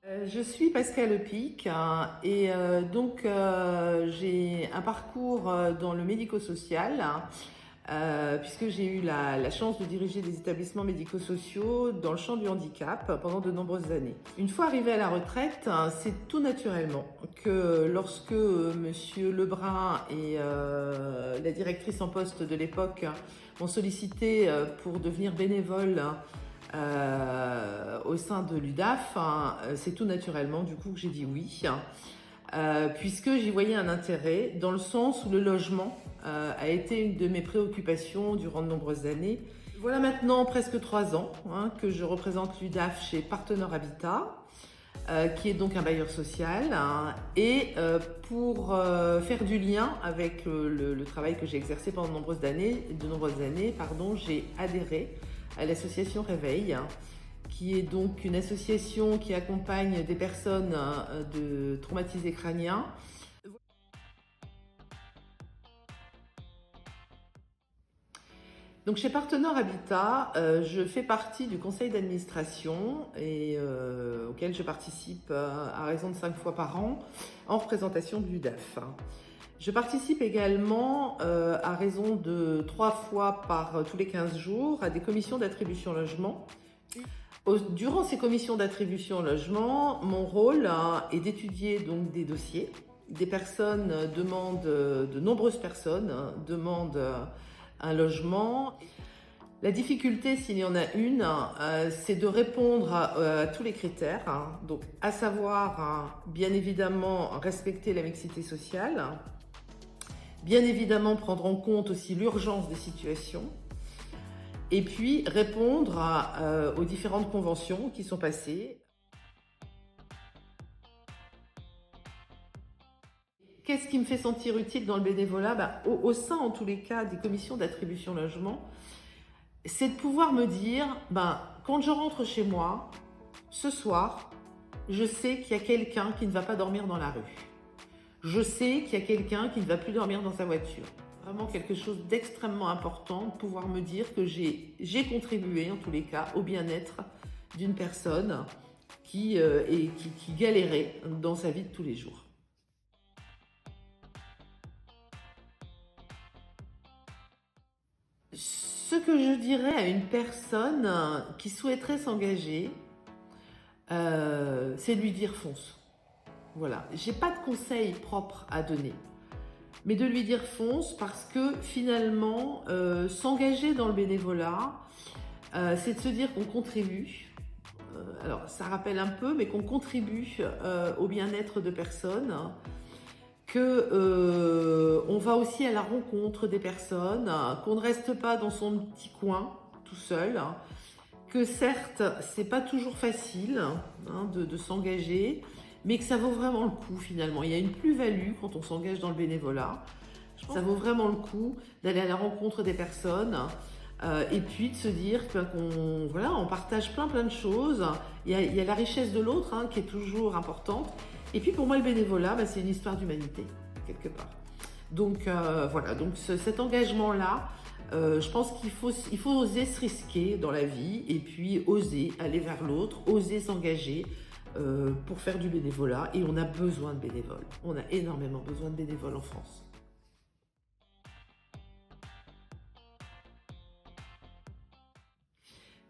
Je suis Pascale Lepic et j'ai un parcours dans le médico-social puisque j'ai eu la chance de diriger des établissements médico-sociaux dans le champ du handicap pendant de nombreuses années. Une fois arrivée à la retraite, c'est tout naturellement que lorsque Monsieur Lebrun et la directrice en poste de l'époque m'ont sollicité pour devenir bénévole au sein de l'UDAF, c'est tout naturellement du coup que j'ai dit oui, puisque j'y voyais un intérêt dans le sens où le logement a été une de mes préoccupations durant de nombreuses années. Voilà maintenant presque 3 ans que je représente l'UDAF chez Partenaire Habitat, qui est donc un bailleur social, et pour faire du lien avec le travail que j'ai exercé pendant de nombreuses années, j'ai adhéré à l'association Réveil, qui est donc une association qui accompagne des personnes traumatisées crâniens. Donc chez Partenaire Habitat, je fais partie du conseil d'administration et auquel je participe à raison de 5 fois par an en représentation de l'UDAF. Je participe également à raison de 3 fois par tous les 15 jours à des commissions d'attribution logement. Durant ces commissions d'attribution logement, mon rôle est d'étudier donc des dossiers. Des personnes demandent, de nombreuses personnes demandent un logement. La difficulté, s'il y en a une, c'est de répondre à tous les critères, donc à savoir bien évidemment respecter la mixité sociale, bien évidemment prendre en compte aussi l'urgence des situations, et puis répondre aux différentes conventions qui sont passées. Qu'est-ce qui me fait sentir utile dans le bénévolat? Au sein, en tous les cas, des commissions d'attribution logement, c'est de pouvoir me dire, quand je rentre chez moi, ce soir, je sais qu'il y a quelqu'un qui ne va pas dormir dans la rue. Je sais qu'il y a quelqu'un qui ne va plus dormir dans sa voiture. Vraiment quelque chose d'extrêmement important, de pouvoir me dire que j'ai contribué, en tous les cas, au bien-être d'une personne qui galérait dans sa vie de tous les jours. Ce que je dirais à une personne qui souhaiterait s'engager, c'est de lui dire fonce. Voilà, j'ai pas de conseils propres à donner, mais de lui dire fonce parce que finalement, s'engager dans le bénévolat, c'est de se dire qu'on contribue. Alors ça rappelle un peu, mais qu'on contribue au bien-être de personnes, que on va aussi à la rencontre des personnes, qu'on ne reste pas dans son petit coin tout seul, que certes c'est pas toujours facile de s'engager, mais que ça vaut vraiment le coup finalement. Il y a une plus-value quand on s'engage dans le bénévolat. Ça vaut vraiment le coup d'aller à la rencontre des personnes et puis de se dire on partage plein de choses. Il y a la richesse de l'autre qui est toujours importante. Et puis pour moi, le bénévolat, c'est une histoire d'humanité, quelque part. Donc cet engagement-là, je pense qu'il faut oser se risquer dans la vie et puis oser aller vers l'autre, oser s'engager pour faire du bénévolat. Et on a besoin de bénévoles. On a énormément besoin de bénévoles en France.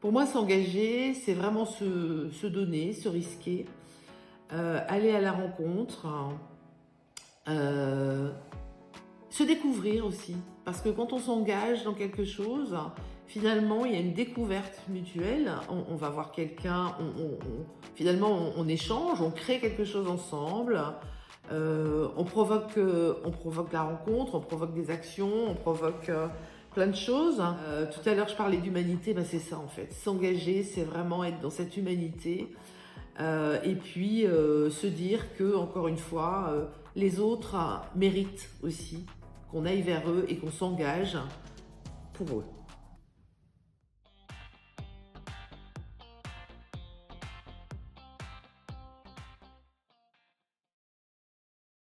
Pour moi, s'engager, c'est vraiment se donner, se risquer, aller à la rencontre, se découvrir aussi. Parce que quand on s'engage dans quelque chose, finalement, il y a une découverte mutuelle. On va voir quelqu'un, finalement, on échange, on crée quelque chose ensemble. On provoque la rencontre, on provoque des actions, on provoque plein de choses. Tout à l'heure, je parlais d'humanité, c'est ça en fait. S'engager, c'est vraiment être dans cette humanité. Et puis se dire que, encore une fois, les autres méritent aussi qu'on aille vers eux et qu'on s'engage pour eux.